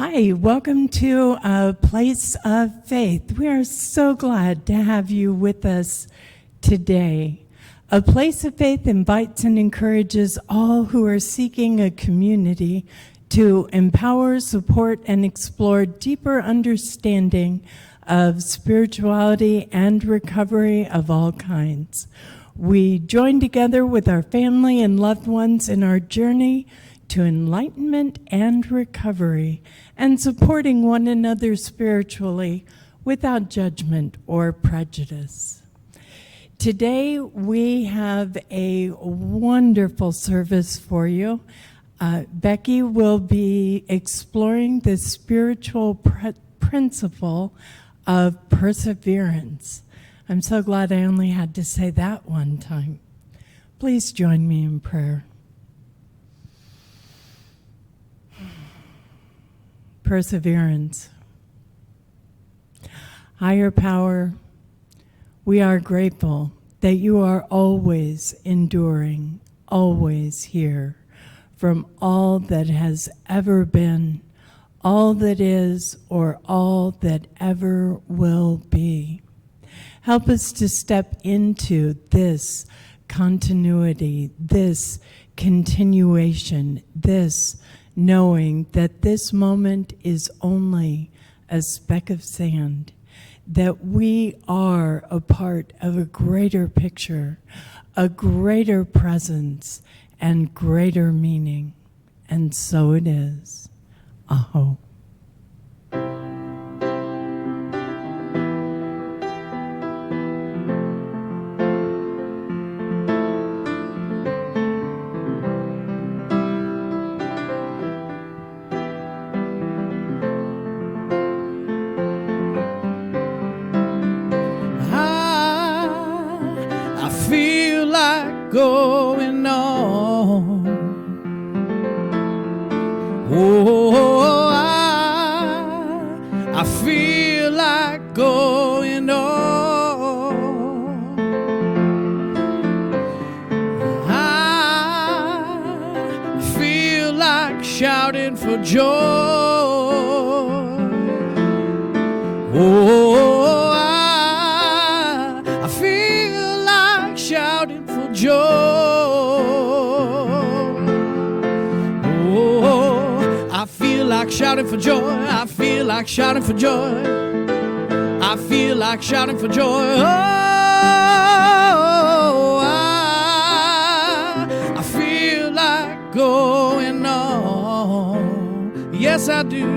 Hi, welcome to A Place of Faith. We are so glad to have you with us today. A Place of Faith invites and encourages all who are seeking a community to empower, support, and explore deeper understanding of spirituality and recovery of all kinds. We join together with our family and loved ones in our journey to enlightenment and recovery, and supporting one another spiritually without judgment or prejudice. Today, we have a wonderful service for you. Becky will be exploring the spiritual principle of perseverance. I'm so glad I only had to say that one time. Please join me in prayer. Perseverance. Higher power, we are grateful that you are always enduring, always here, from all that has ever been, all that is, or all that ever will be. Help us to step into this continuity, this continuation, this knowing that this moment is only a speck of sand, that we are a part of a greater picture, a greater presence, and greater meaning. And so it is. Aho. Going on. Oh, I feel like going on. I feel like shouting for joy. Oh, I feel like shouting for joy. Oh, I feel like shouting for joy. I feel like shouting for joy. I feel like shouting for joy. Oh, I feel like going on. Yes, I do.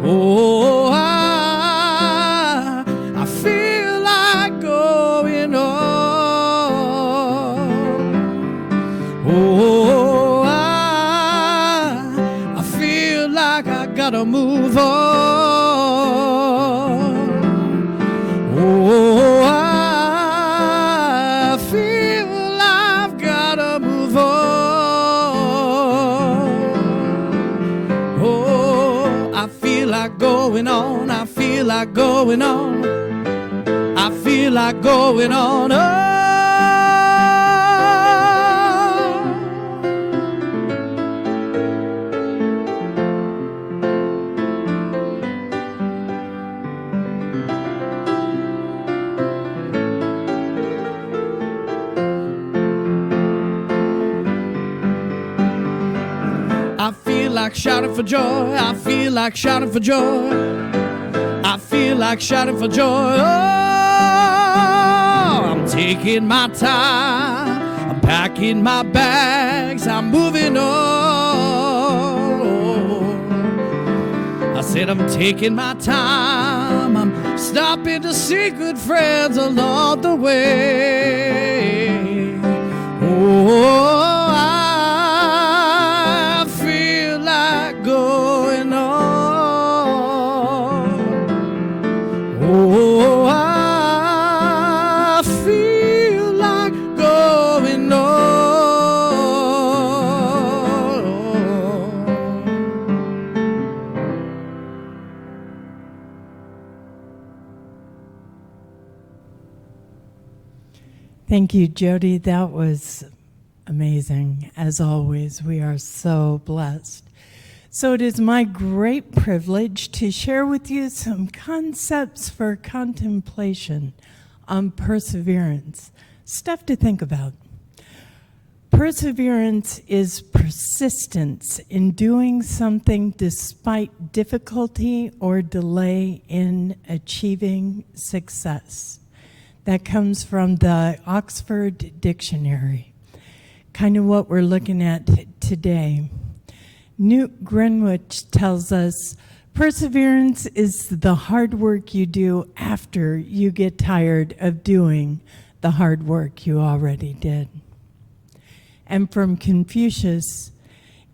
Oh, I feel like going on. Oh, I feel like I gotta move on. Oh, I feel I've gotta move on. Oh, I feel like going on. I feel like going on. I feel like going on. Oh, I feel like shouting for joy. I feel like shouting for joy. I feel like shouting for joy. Oh, I'm taking my time. I'm packing my bags. I'm moving on. I said I'm taking my time. I'm stopping to see good friends along the way. Oh, going on. Oh, I feel like going on. Thank you, Jody. That was amazing. As always, we are so blessed. So it is my great privilege to share with you some concepts for contemplation on perseverance, stuff to think about. Perseverance is persistence in doing something despite difficulty or delay in achieving success. That comes from the Oxford Dictionary, kind of what we're looking at today. Newt Greenwich tells us perseverance is the hard work you do after you get tired of doing the hard work you already did. And from Confucius,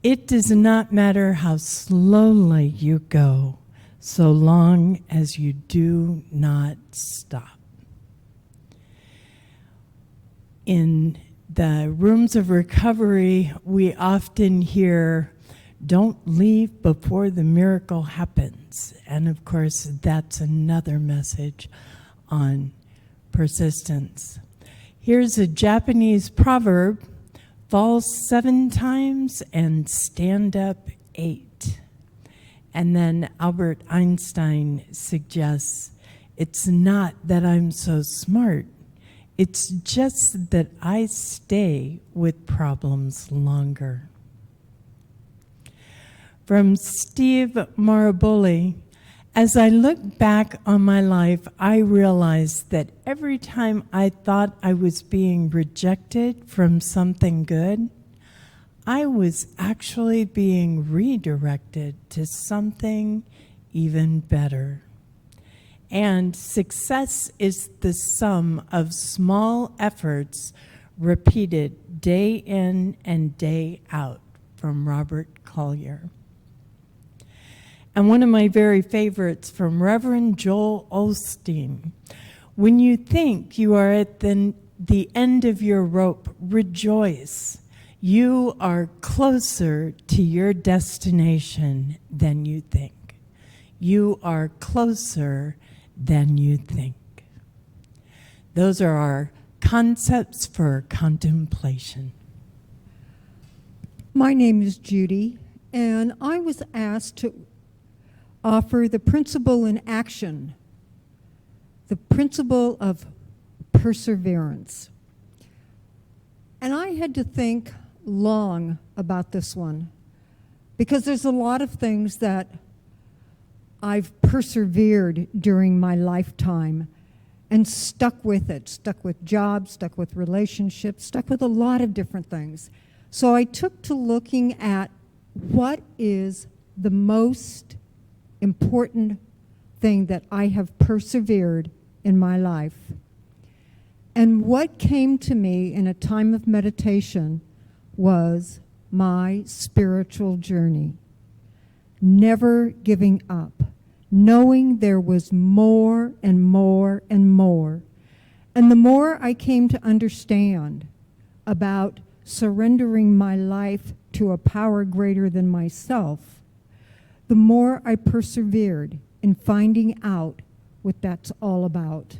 it does not matter how slowly you go, so long as you do not stop. In the rooms of recovery, we often hear, "Don't leave before the miracle happens." And of course, that's another message on persistence. Here's a Japanese proverb: fall 7 times and stand up 8. And then Albert Einstein suggests, it's not that I'm so smart, it's just that I stay with problems longer. From Steve Maraboli, as I look back on my life, I realized that every time I thought I was being rejected from something good, I was actually being redirected to something even better. And success is the sum of small efforts repeated day in and day out, from Robert Collier. And one of my very favorites from Reverend Joel Osteen: when you think you are at the end of your rope, rejoice. You are closer to your destination than you think. You are closer than you think. Those are our concepts for contemplation. My name is Judy, and I was asked to offer the principle in action, the principle of perseverance. And I had to think long about this one, because there's a lot of things that I've persevered during my lifetime and stuck with it, stuck with jobs, stuck with relationships, stuck with a lot of different things. So I took to looking at what is the most important thing that I have persevered in my life. And what came to me in a time of meditation was my spiritual journey. Never giving up, knowing there was more and more and more. And the more I came to understand about surrendering my life to a power greater than myself, the more I persevered in finding out what that's all about.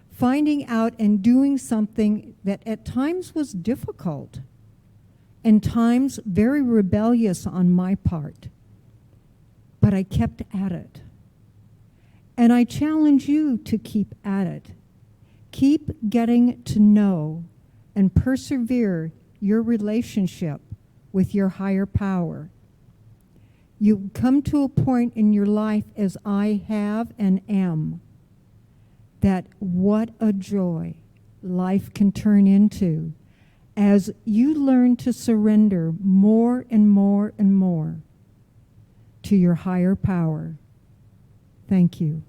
Finding out and doing something that at times was difficult and times very rebellious on my part. But I kept at it. And I challenge you to keep at it. Keep getting to know and persevere your relationship with your higher power. You come to a point in your life, as I have and am, that what a joy life can turn into as you learn to surrender more and more and more to your higher power. Thank you.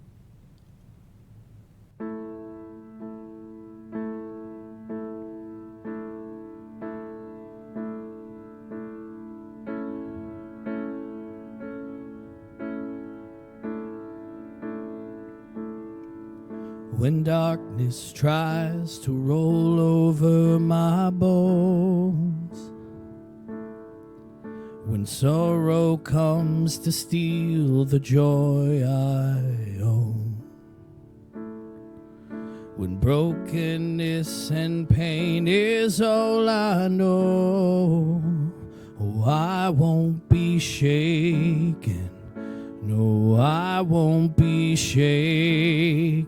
When darkness tries to roll over my bones, when sorrow comes to steal the joy I own, when brokenness and pain is all I know, oh, No, I won't be shaken. No, I won't be shaken.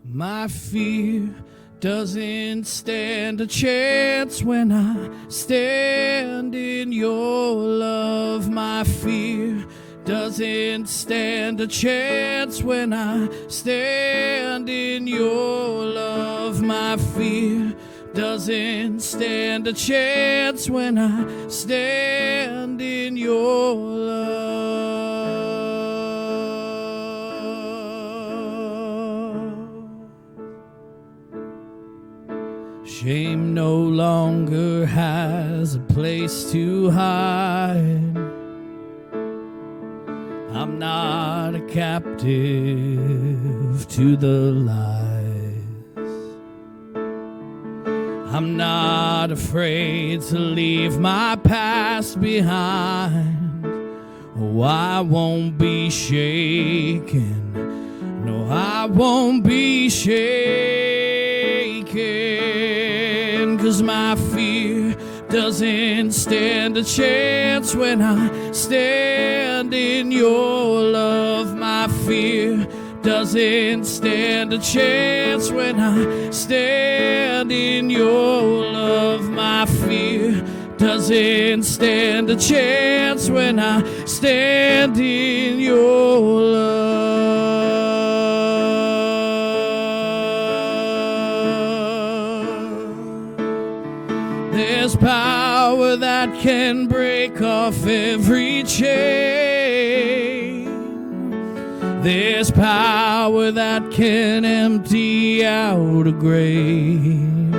My fear doesn't stand a chance when I stand in your love. My fear doesn't stand a chance when I stand in your love. My fear doesn't stand a chance when I stand in your love. Shame no longer has a place to hide. I'm not a captive to the lies. I'm not afraid to leave my past behind. Oh, I won't be shaken. No, I won't be shaken. 'Cause my fear doesn't stand a chance when I stand in your love. My fear doesn't stand a chance when I stand in your love. My fear doesn't stand a chance when I stand in your love. There's power that can break off every chain. There's power that can empty out a grave.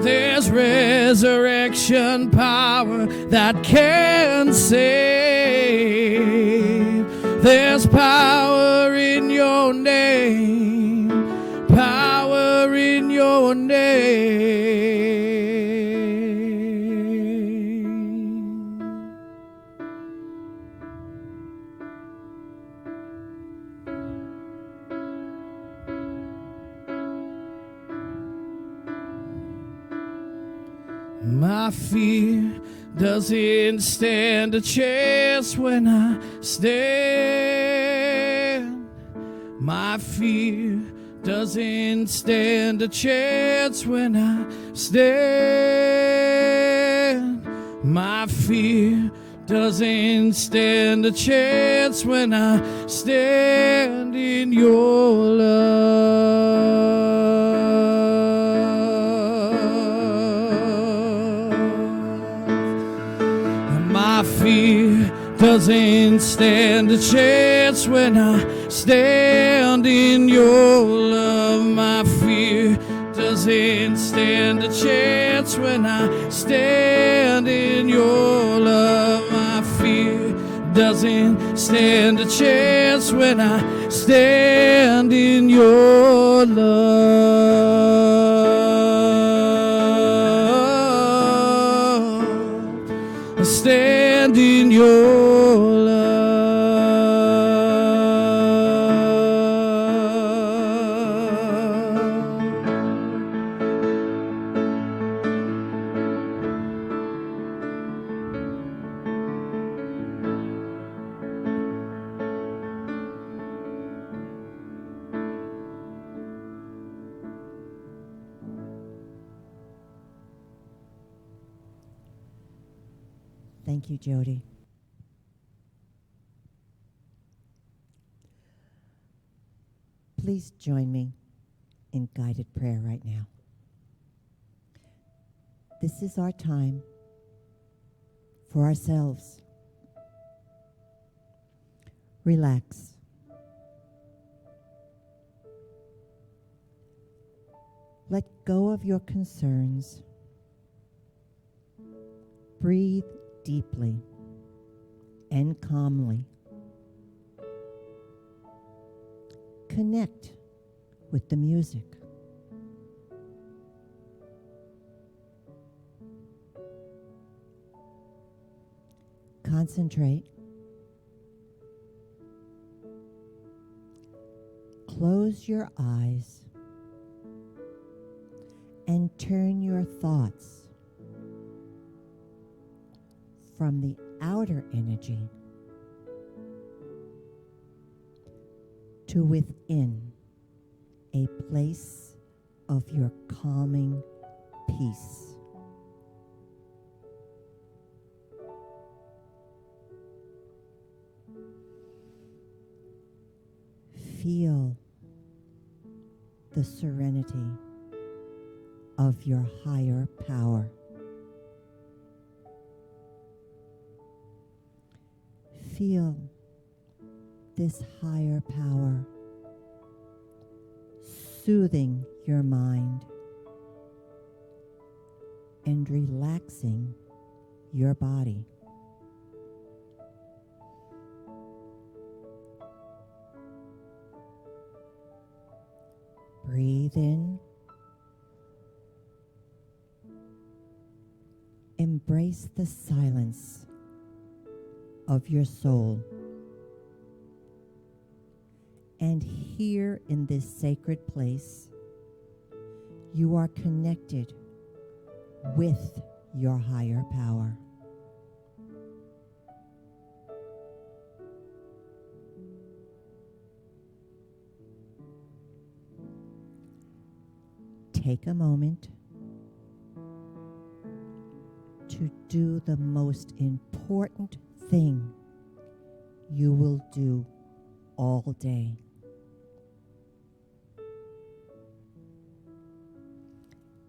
There's resurrection power that can save. There's power in your name. Power in your name. My fear doesn't stand a chance when I stand. My fear doesn't stand a chance when I stand. My fear doesn't stand a chance when I stand in your love. My fear doesn't stand a chance when I stand in your love. My fear doesn't stand a chance when I stand in your love. My fear doesn't stand a chance when I stand in your love. I stand in your love. Thank you, Jody. Please join me in guided prayer right now. This is our time for ourselves. Relax. Let go of your concerns. Breathe deeply and calmly. Connect with the music. Concentrate. Close your eyes and turn your thoughts from the outer energy to within a place of your calming peace. Feel the serenity of your higher power. Feel this higher power soothing your mind and relaxing your body. Breathe in. Embrace the silence of your soul. And here in this sacred place, you are connected with your higher power. Take a moment to do the most important thing you will do all day.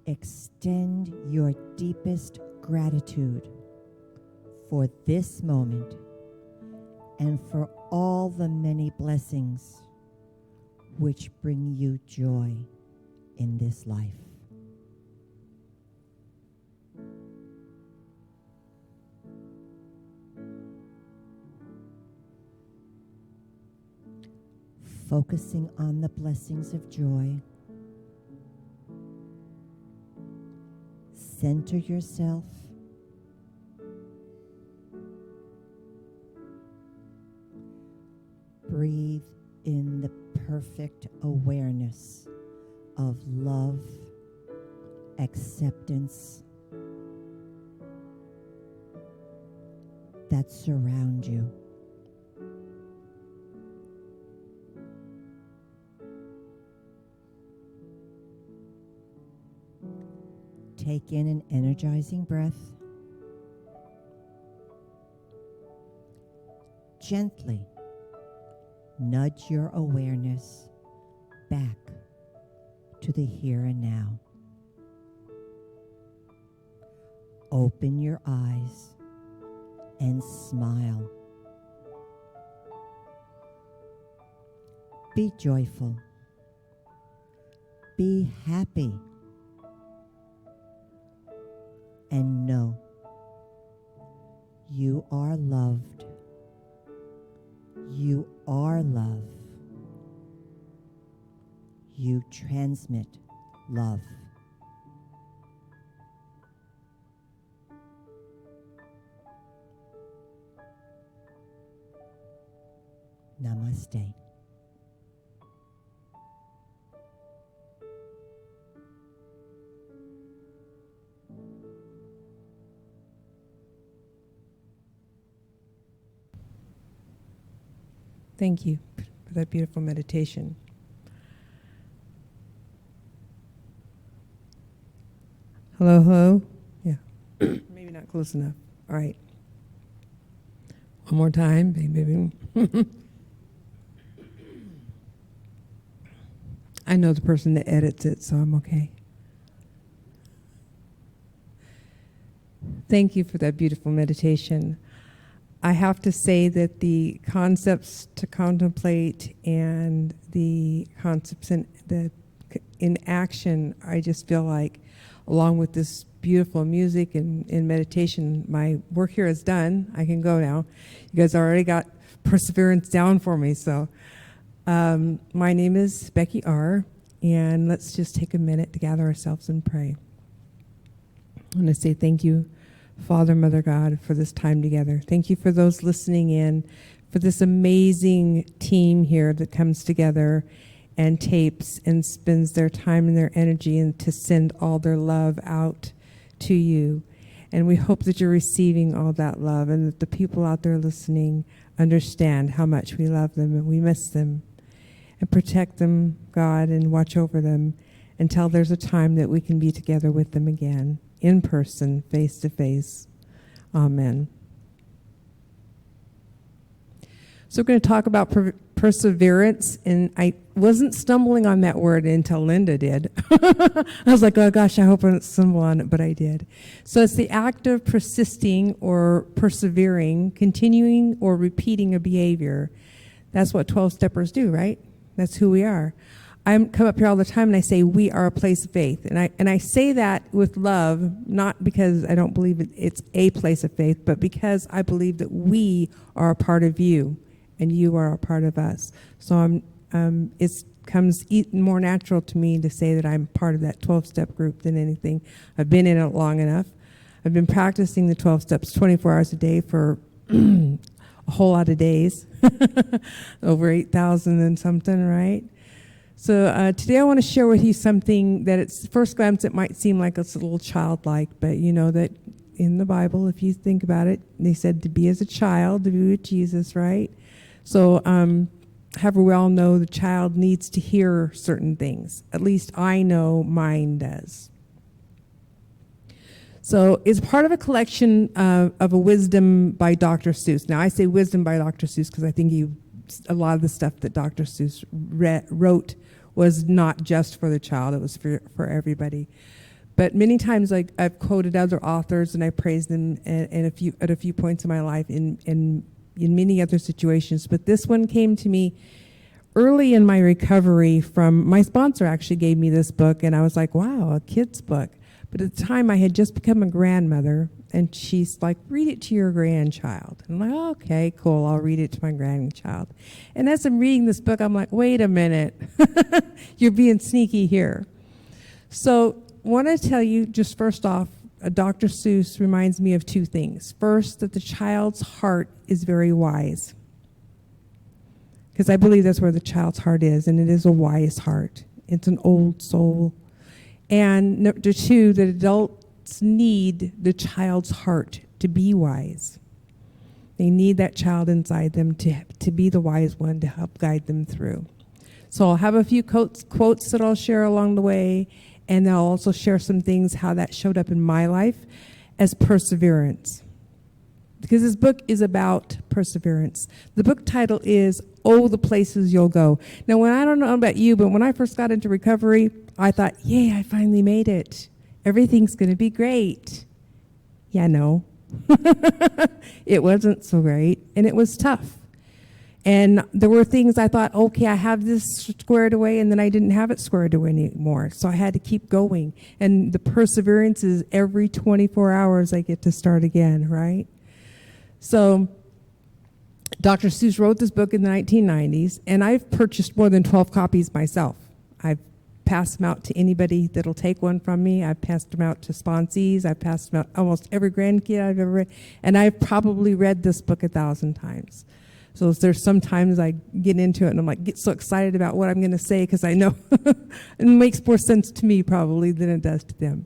Extend your deepest gratitude for this moment and for all the many blessings which bring you joy in this life. Focusing on the blessings of joy, center yourself. Breathe in the perfect awareness of love, acceptance that surround you. Take in an energizing breath. Gently nudge your awareness back to the here and now. Open your eyes and smile. Be joyful. Be happy. And know you are loved. You are love. You transmit love. Namaste. Thank you for that beautiful meditation. Hello, hello? Yeah. Maybe not close enough. All right. One more time. Maybe. I know the person that edits it, so I'm okay. Thank you for that beautiful meditation. I have to say that the concepts to contemplate and the concepts in action, I just feel like, along with this beautiful music and meditation, my work here is done. I can go now. You guys already got perseverance down for me. So my name is Becky R., and let's just take a minute to gather ourselves and pray. I want to say thank you, Father, Mother, God, for this time together. Thank you for those listening in, for this amazing team here that comes together and tapes and spends their time and their energy and to send all their love out to you. And we hope that you're receiving all that love and that the people out there listening understand how much we love them and we miss them. And protect them, God, and watch over them until there's a time that we can be together with them again, in person, face to face. Amen. So we're going to talk about perseverance, and I wasn't stumbling on that word until Linda did. I was like, oh gosh, I hope I don't stumble on it, but I did. So it's the act of persisting or persevering, continuing or repeating a behavior. That's what 12-steppers do, right? That's who we are. I come up here all the time and I say we are a place of faith. And I say that with love, not because I don't believe it's a place of faith, but because I believe that we are a part of you and you are a part of us. So it comes more natural to me to say that I'm part of that 12-step group than anything. I've been in it long enough. I've been practicing the 12 steps 24 hours a day for a whole lot of days, over 8,000 and something, right? So today I want to share with you something that at first glance it might seem like it's a little childlike, but you know that in the Bible, if you think about it, they said to be as a child, to be with Jesus, right? So however we all know the child needs to hear certain things. At least I know mine does. So it's part of a collection of a wisdom by Dr. Seuss. Now I say wisdom by Dr. Seuss because I think a lot of the stuff that Dr. Seuss wrote was not just for the child, it was for everybody. But many times I've quoted other authors and I praised them at a few points in my life in many other situations. But this one came to me early in my recovery from, my sponsor actually gave me this book and I was like, wow, a kid's book. But at the time, I had just become a grandmother, and she's like, read it to your grandchild. And I'm like, oh, okay, cool, I'll read it to my grandchild. And as I'm reading this book, I'm like, wait a minute, you're being sneaky here. So I want to tell you, just first off, Dr. Seuss reminds me of two things. First, that the child's heart is very wise. Because I believe that's where the child's heart is, and it is a wise heart. It's an old soul. And number two, that adults need the child's heart to be wise. They need that child inside them to be the wise one to help guide them through. So I'll have a few quotes that I'll share along the way, and I'll also share some things, how that showed up in my life as perseverance. Because this book is about perseverance. The book title is Oh, the Places You'll Go. Now, I don't know about you, but when I first got into recovery, I thought, yay, I finally made it. Everything's going to be great. Yeah, no. It wasn't so great, and it was tough. And there were things I thought, okay, I have this squared away, and then I didn't have it squared away anymore. So I had to keep going. And the perseverance is every 24 hours I get to start again, right? So Dr. Seuss wrote this book in the 1990s, and I've purchased more than 12 copies myself. I've passed them out to anybody that'll take one from me. I've passed them out to sponsees. I've passed them out almost every grandkid I've ever read, and I've probably read this book 1,000 times. So there's sometimes I get into it and I'm like, get so excited about what I'm going to say because I know it makes more sense to me probably than it does to them.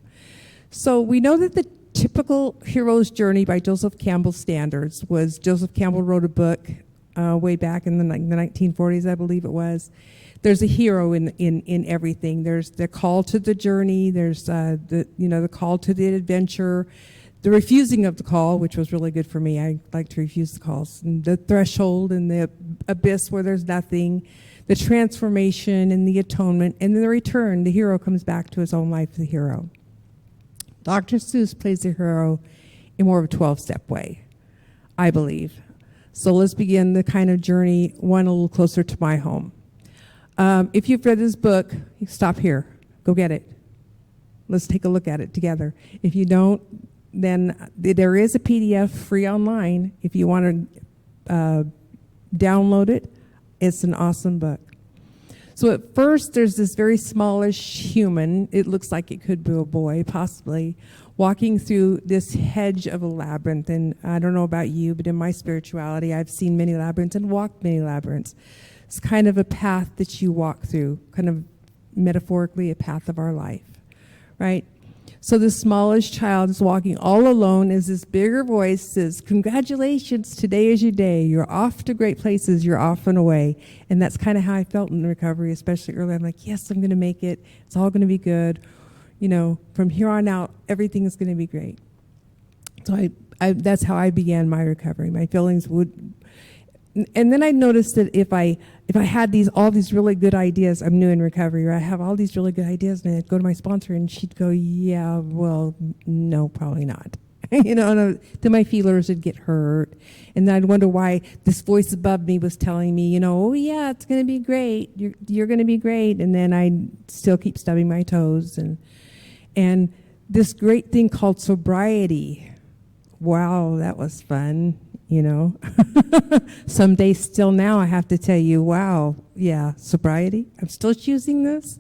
So we know that the typical hero's journey by Joseph Campbell standards was Joseph Campbell wrote a book way back in the 1940s, I believe it was. There's a hero in everything. There's the call to the journey. There's the call to the adventure. The refusing of the call, which was really good for me. I like to refuse the calls. And the threshold and the abyss where there's nothing. The transformation and the atonement. And then the return. The hero comes back to his own life, the hero. Dr. Seuss plays the hero in more of a 12-step way, I believe. So let's begin the kind of journey, one a little closer to my home. If you've read this book, you stop here. Go get it. Let's take a look at it together. If you don't, then there is a PDF free online. If you want to download it, it's an awesome book. So at first, there's this very smallish human, it looks like it could be a boy, possibly, walking through this hedge of a labyrinth. And I don't know about you, but in my spirituality, I've seen many labyrinths and walked many labyrinths. It's kind of a path that you walk through, kind of metaphorically a path of our life, right? So the smallest child is walking all alone as this bigger voice says, congratulations, today is your day. You're off to great places. You're off and away. And that's kind of how I felt in recovery, especially early. I'm like, yes, I'm going to make it. It's all going to be good. You know, from here on out, everything is going to be great. So that's how I began my recovery. My feelings would, and then I noticed that if I had all these really good ideas, I'm new in recovery, or I have all these really good ideas, and I'd go to my sponsor, and she'd go, yeah, well, no, probably not. You know, and then my feelers would get hurt, and then I'd wonder why this voice above me was telling me, you know, oh yeah, it's going to be great, you're going to be great, and then I'd still keep stubbing my toes, and this great thing called sobriety. Wow, that was fun. You know, some days still now I have to tell you, wow, yeah, sobriety. I'm still choosing this.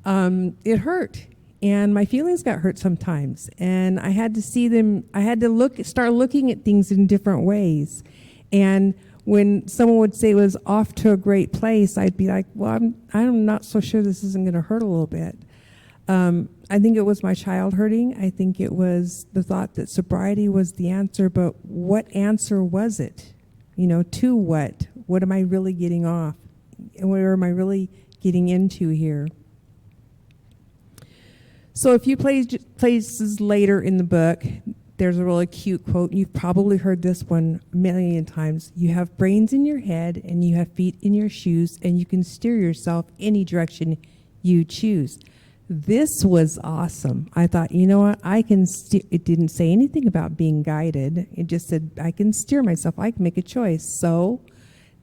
It hurt, and my feelings got hurt sometimes, and I had to see them. I had to start looking at things in different ways. And when someone would say it was off to a great place, I'd be like, well, I'm not so sure this isn't going to hurt a little bit. I think it was my child hurting. I think it was the thought that sobriety was the answer, but what answer was it? You know, to what? What am I really getting off? And where am I really getting into here? So a few places later in the book, there's a really cute quote. You've probably heard this one a million times. You have brains in your head and you have feet in your shoes, and you can steer yourself any direction you choose. This was awesome. I thought, you know what, I can it didn't say anything about being guided. It just said, I can steer myself. I can make a choice. So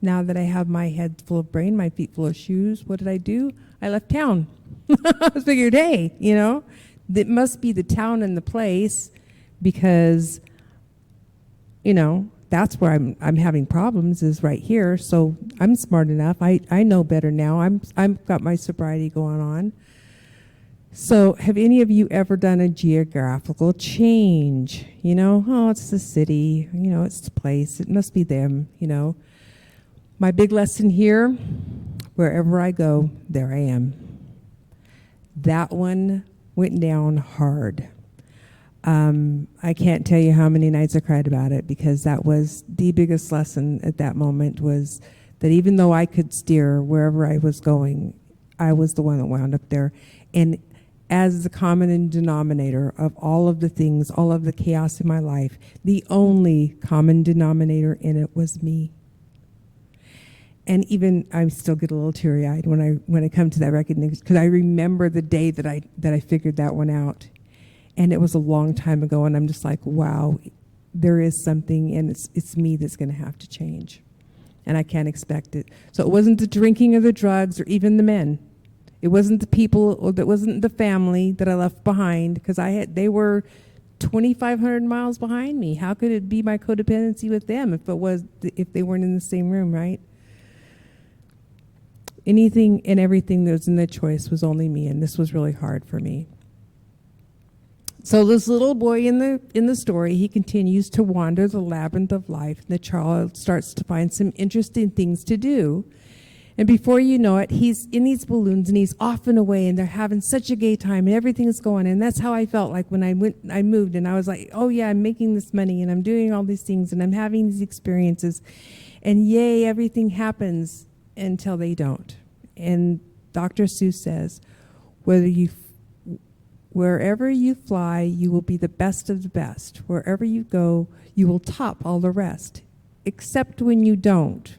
now that I have my head full of brain, my feet full of shoes, what did I do? I left town. I figured, hey, you know, it must be the town and the place, because, you know, that's where I'm having problems, is right here. So I'm smart enough. I know better now. I've got my sobriety going on. So have any of you ever done a geographical change? You know, oh, it's the city, you know, it's the place, it must be them, you know. My big lesson here, wherever I go, there I am. That one went down hard. I can't tell you how many nights I cried about it, because that was the biggest lesson at that moment, was that even though I could steer wherever I was going, I was the one that wound up there. And as the common denominator of all of the things, all of the chaos in my life, the only common denominator in it was me. And even I still get a little teary-eyed when I come to that recognition, because I remember the day that I figured that one out, and it was a long time ago. And I'm just like, wow, there is something, and it's me that's going to have to change, and I can't expect it. So it wasn't the drinking or the drugs or even the men. It wasn't the people, or that wasn't the family that I left behind, because they were 2,500 miles behind me. How could it be my codependency with them if they weren't in the same room, right? Anything and everything that was in the choice was only me, and this was really hard for me. So this little boy in the story, he continues to wander the labyrinth of life, and the child starts to find some interesting things to do. And before you know it, he's in these balloons, and he's off and away, and they're having such a gay time, and everything's going. And that's how I felt like when I moved, and I was like, oh yeah, I'm making this money, and I'm doing all these things, and I'm having these experiences, and yay, everything happens until they don't. And Dr. Seuss says, wherever you fly, you will be the best of the best. Wherever you go, you will top all the rest, except when you don't,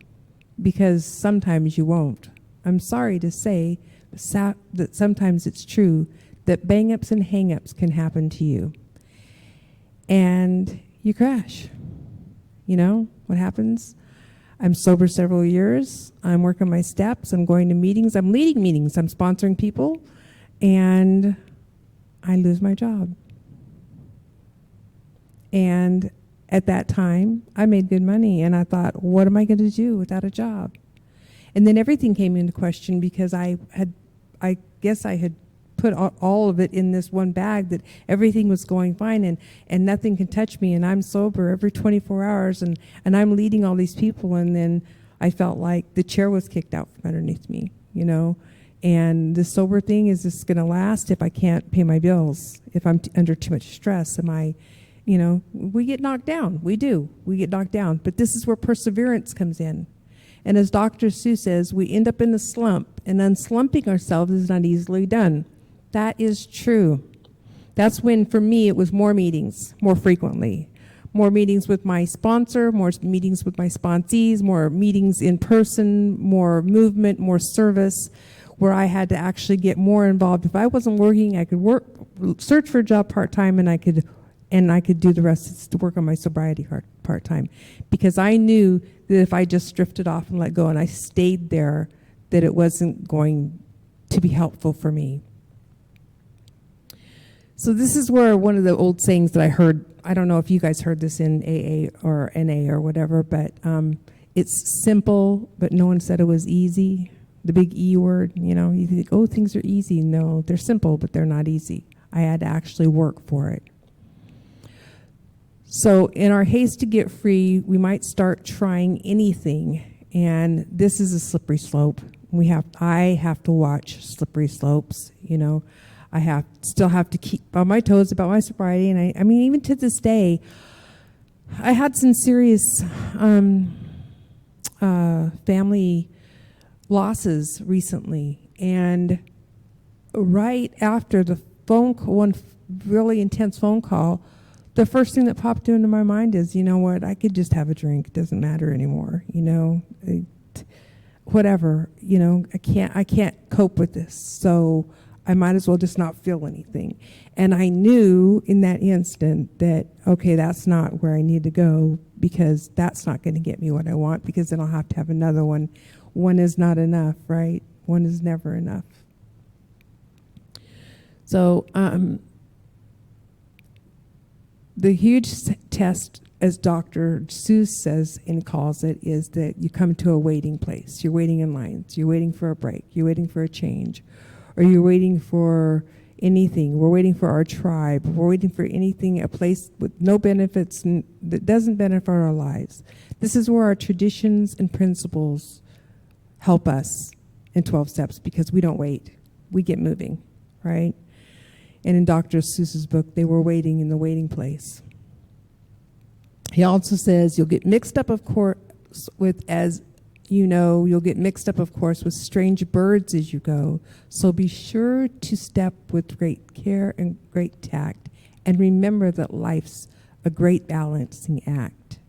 because sometimes you won't. I'm sorry to say that sometimes it's true that bang-ups and hang-ups can happen to you. And you crash. You know what happens? I'm sober several years. I'm working my steps. I'm going to meetings. I'm leading meetings. I'm sponsoring people. And I lose my job. And at that time, I made good money. And I thought, what am I going to do without a job? And then everything came into question, because I guess I had put all of it in this one bag, that everything was going fine, and nothing can touch me, and I'm sober every 24 hours, and I'm leading all these people, and then I felt like the chair was kicked out from underneath me, you know. And the sober thing, is this going to last if I can't pay my bills? If I'm under too much stress, am I, you know, we get knocked down. We do. We get knocked down. But this is where perseverance comes in. And as Dr. Seuss says, we end up in a slump, and unslumping ourselves is not easily done. That is true. That's when, for me, it was more meetings, more frequently. More meetings with my sponsor, more meetings with my sponsees, more meetings in person, more movement, more service, where I had to actually get more involved. If I wasn't working, I could search for a job part-time, and I could do the rest to work on my sobriety part-time, because I knew that if I just drifted off and let go and I stayed there, that it wasn't going to be helpful for me. So this is where one of the old sayings that I heard, I don't know if you guys heard this in AA or NA or whatever, but it's simple, but no one said it was easy. The big E word, you know, you think, oh, things are easy. No, they're simple, but they're not easy. I had to actually work for it. So in our haste to get free, we might start trying anything, and this is a slippery slope. I have to watch slippery slopes, you know. I still have to keep on my toes about my sobriety, and I mean, even to this day, I had some serious family losses recently, and right after the one really intense phone call, the first thing that popped into my mind is, you know what, I could just have a drink. It doesn't matter anymore, you know, whatever, you know, I can't cope with this. So I might as well just not feel anything. And I knew in that instant that, okay, that's not where I need to go, because that's not going to get me what I want, because then I'll have to have another one. One is not enough, right? One is never enough. So the huge test, as Dr. Seuss says and calls it, is that you come to a waiting place. You're waiting in lines. You're waiting for a break. You're waiting for a change. Or you're waiting for anything. We're waiting for our tribe. We're waiting for anything, a place with no benefits, that doesn't benefit our lives. This is where our traditions and principles help us in 12 steps, because we don't wait. We get moving, right? And in Dr. Seuss's book, they were waiting in the waiting place. He also says you'll get mixed up, of course, with, as you know, you'll get mixed up, of course, with strange birds as you go. So be sure to step with great care and great tact, and remember that life's a great balancing act.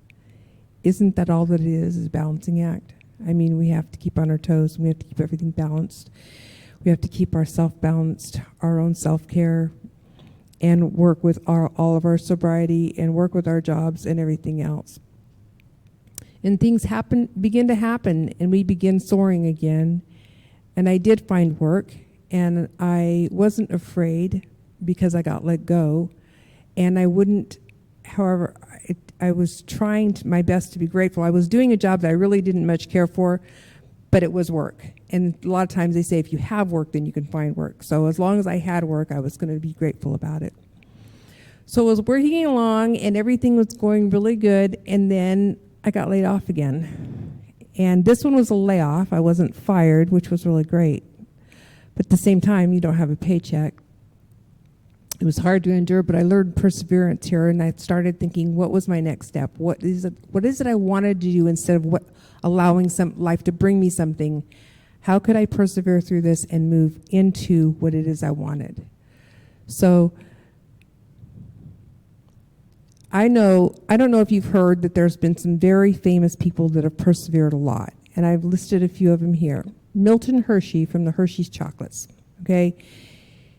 Isn't that all that it is a balancing act? I mean, we have to keep on our toes, and we have to keep everything balanced. We have to keep ourselves balanced, our own self-care, and work with all of our sobriety, and work with our jobs and everything else. And things begin to happen, and we begin soaring again. And I did find work, and I wasn't afraid because I got let go. And I wouldn't, however, I was trying my best to be grateful. I was doing a job that I really didn't much care for, but it was work. And a lot of times they say if you have work, then you can find work. So as long as I had work, I was going to be grateful about it. So I was working along, and everything was going really good, and then I got laid off again. And this one was a layoff. I wasn't fired, which was really great. But at the same time, you don't have a paycheck. It was hard to endure, but I learned perseverance here, and I started thinking, what was my next step? What is it I wanted to do instead of allowing some life to bring me something? How could I persevere through this and move into what it is I wanted? So I don't know if you've heard that there's been some very famous people that have persevered a lot, and I've listed a few of them here. Milton Hershey from the Hershey's Chocolates, okay?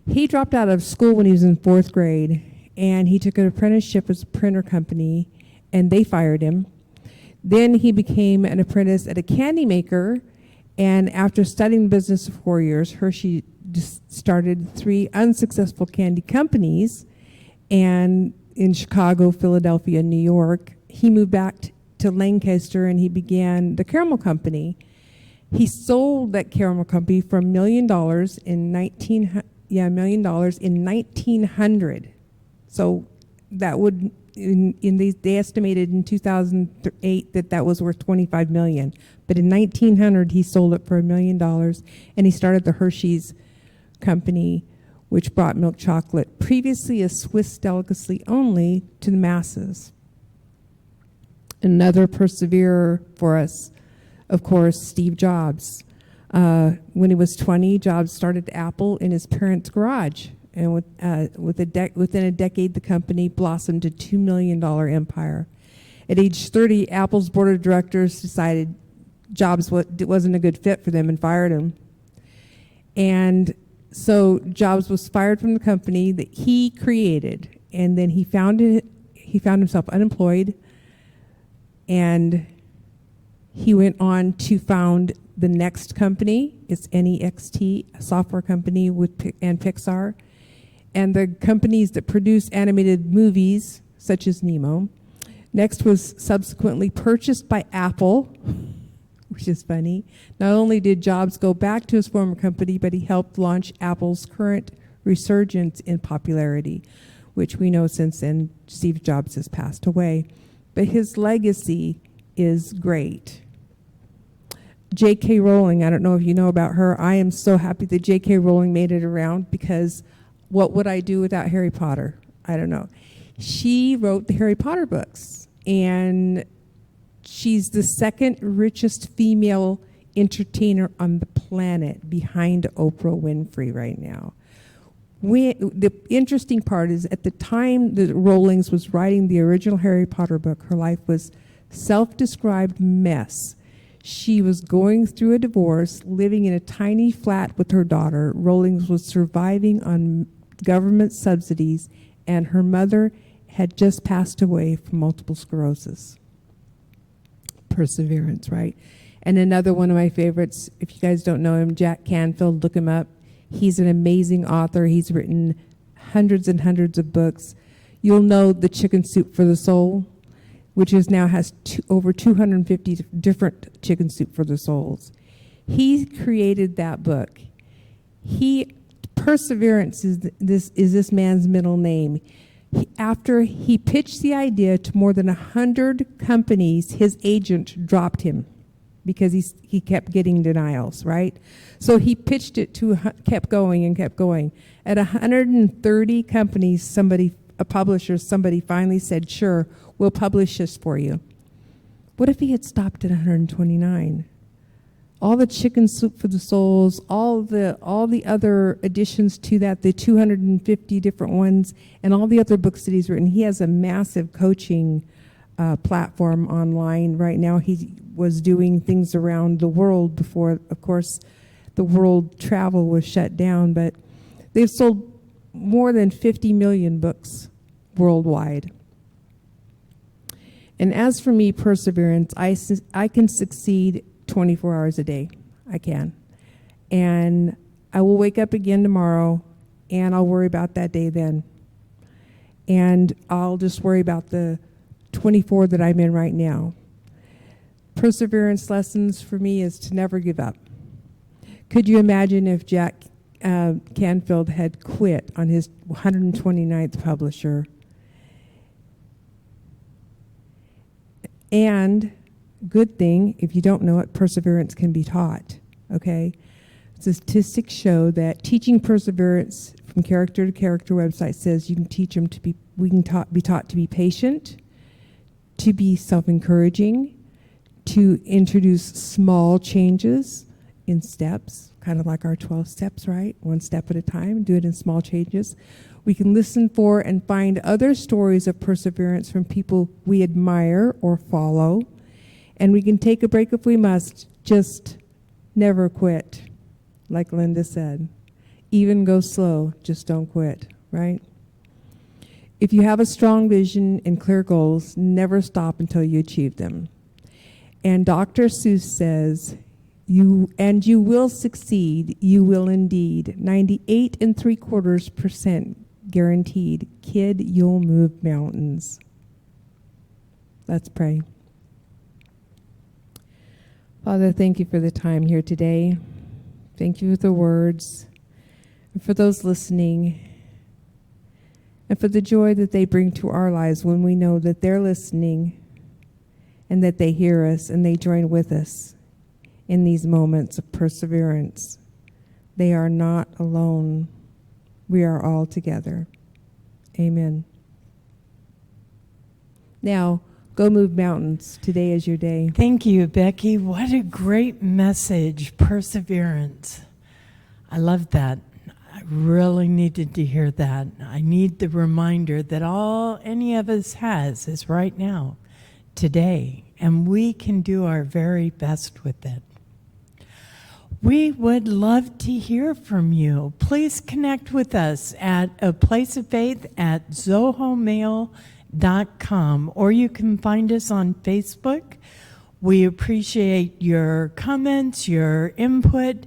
He dropped out of school when he was in 4th grade, and he took an apprenticeship at a printer company, and they fired him. Then he became an apprentice at a candy maker, and after studying the business for 4 years, Hershey started 3 unsuccessful candy companies, and in Chicago, Philadelphia, and New York. He moved back to Lancaster, and he began the Caramel Company. He sold that Caramel Company for $1 million in 1900. So that would they estimated in 2008 that was worth $25 million. But in 1900, he sold it for $1 million, and he started the Hershey's company, which brought milk chocolate, previously a Swiss delicacy only, to the masses. Another perseverer for us, of course, Steve Jobs. When he was 20, Jobs started Apple in his parents' garage. And within a decade, the company blossomed to $2 million empire. At age 30, Apple's board of directors decided Jobs wasn't a good fit for them and fired him. And so Jobs was fired from the company that he created, and then he found himself unemployed, and he went on to found the Next company. It's NEXT, a software company and Pixar. And the companies that produce animated movies, such as Nemo. Next was subsequently purchased by Apple, which is funny. Not only did Jobs go back to his former company, but he helped launch Apple's current resurgence in popularity, which we know since then Steve Jobs has passed away. But his legacy is great. J.K. Rowling, I don't know if you know about her. I am so happy that J.K. Rowling made it around, because what would I do without Harry Potter? I don't know. She wrote the Harry Potter books, and she's the second richest female entertainer on the planet, behind Oprah Winfrey right now. The interesting part is, at the time that Rowling was writing the original Harry Potter book, her life was self-described mess. She was going through a divorce, living in a tiny flat with her daughter. Rowling was surviving on government subsidies, and her mother had just passed away from multiple sclerosis. Perseverance, right? And another one of my favorites, if you guys don't know him, Jack Canfield, look him up. He's an amazing author. He's written hundreds and hundreds of books. You'll know The Chicken Soup for the Soul, which now has over 250 different Chicken Soup for the Souls. He created that book. Perseverance is this man's middle name. After he pitched the idea to more than 100 companies, his agent dropped him because he kept getting denials, right? So he pitched it kept going and kept going. At 130 companies, a publisher finally said, sure, we'll publish this for you. What if he had stopped at 129? All the Chicken Soup for the Souls, all the other additions to that, the 250 different ones, and all the other books that he's written. He has a massive coaching platform online right now. He was doing things around the world before, of course, the world travel was shut down, but they've sold more than 50 million books worldwide. And as for me, perseverance, I can succeed 24 hours a day. I can. And I will wake up again tomorrow, and I'll worry about that day then. And I'll just worry about the 24 that I'm in right now. Perseverance lessons for me is to never give up. Could you imagine if Jack Canfield had quit on his 129th publisher? And good thing, if you don't know it, perseverance can be taught, okay? Statistics show that teaching perseverance from character to character website says you can teach them we can be taught to be patient, to be self-encouraging, to introduce small changes in steps, kind of like our 12 steps, right? One step at a time, do it in small changes. We can listen for and find other stories of perseverance from people we admire or follow. And we can take a break if we must, just never quit, like Linda said. Even go slow, just don't quit, right? If you have a strong vision and clear goals, never stop until you achieve them. And Dr. Seuss says, you will succeed, you will indeed. 98.75% guaranteed. Kid, you'll move mountains. Let's pray. Father, thank you for the time here today. Thank you for the words. And for those listening, and for the joy that they bring to our lives when we know that they're listening and that they hear us and they join with us in these moments of perseverance. They are not alone. We are all together. Amen. Now, go move mountains. Today is your day. Thank you, Becky. What a great message, perseverance. I love that. I really needed to hear that. I need the reminder that all any of us has is right now, today, and we can do our very best with it. We would love to hear from you. Please connect with us at A Place of Faith at zohomail.com, or you can find us on Facebook. We appreciate your comments, your input,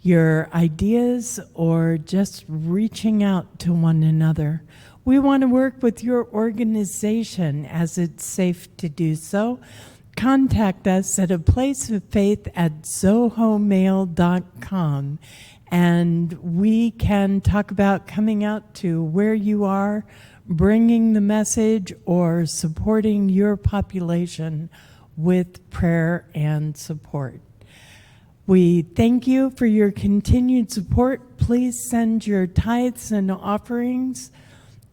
your ideas, or just reaching out to one another. We want to work with your organization as it's safe to do so. Contact us at aplaceoffaith@zohomail.com, and we can talk about coming out to where you are, bringing the message, or supporting your population with prayer and support. We thank you for your continued support. Please send your tithes and offerings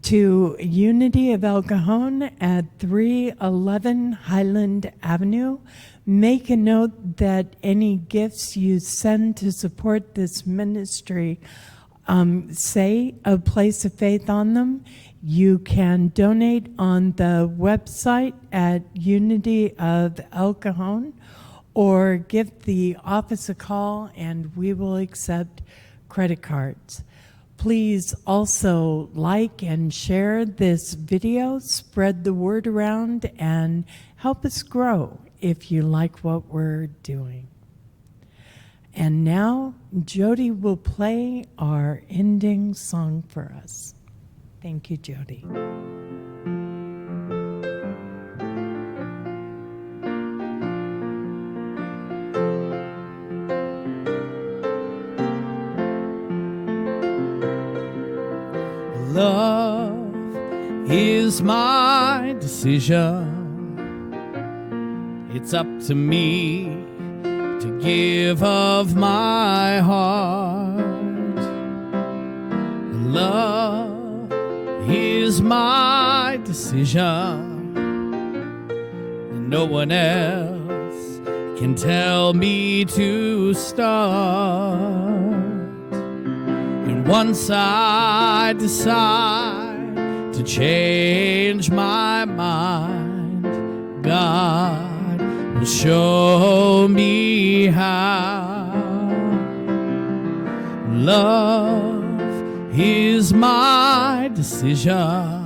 to Unity of El Cajon at 311 Highland Avenue. Make a note that any gifts you send to support this ministry say A Place of Faith on them. You can donate on the website at Unity of El Cajon, or give the office a call and we will accept credit cards. Please also like and share this video, spread the word around, and help us grow if you like what we're doing. And now Jody will play our ending song for us. Thank you, Jody. Love is my decision. It's up to me to give of my heart. Love is my decision, and no one else can tell me to start. And once I decide to change my mind, God will show me how. Love is my decision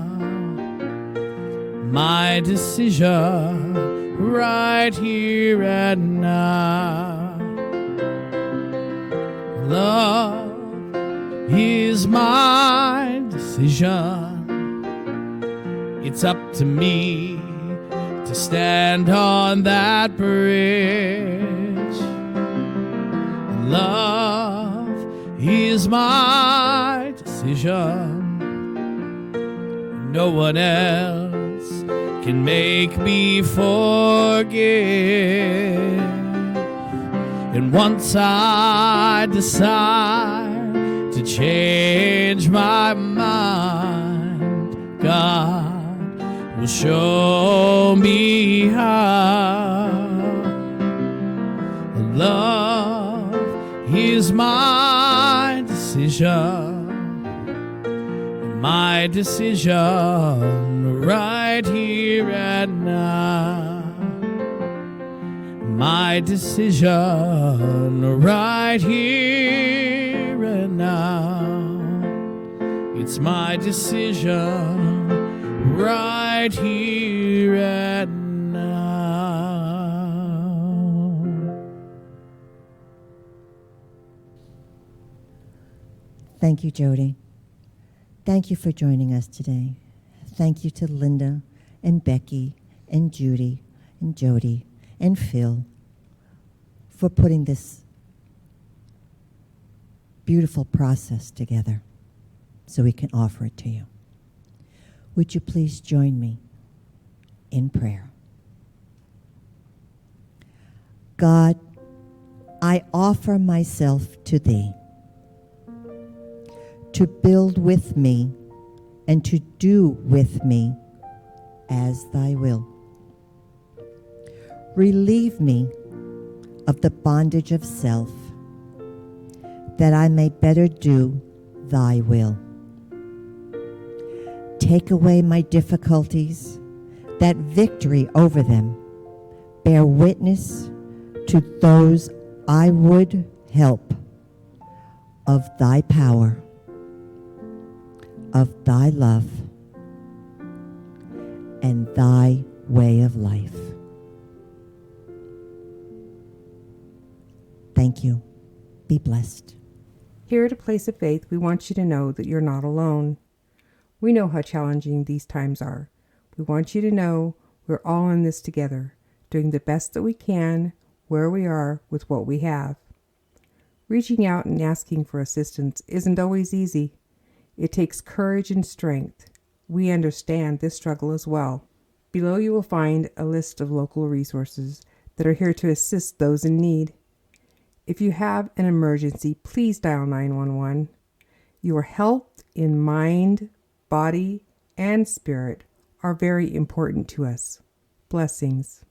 right here and now. Love is my decision. It's up to me to stand on that bridge. Love is my decision. No one else can make me forgive. And once I decide to change my mind, God will show me how. Love is my decision right here and now. My decision right here and now. It's my decision right here and now. Thank you, Jody. Thank you for joining us today. Thank you to Linda and Becky and Judy and Jody and Phil for putting this beautiful process together so we can offer it to you. Would you please join me in prayer? God, I offer myself to Thee to build with me and to do with me as Thy will. Relieve me of the bondage of self, that I may better do Thy will. Take away my difficulties, that victory over them bear witness to those I would help of Thy power, of Thy love, and Thy way of life. Thank you. Be blessed. Here at A Place of Faith, we want you to know that you're not alone. We know how challenging these times are. We want you to know we're all in this together, doing the best that we can where we are with what we have. Reaching out and asking for assistance isn't always easy. It takes courage and strength. We understand this struggle as well. Below you will find a list of local resources that are here to assist those in need. If you have an emergency, please dial 911. Your health in mind, body, and spirit are very important to us. Blessings.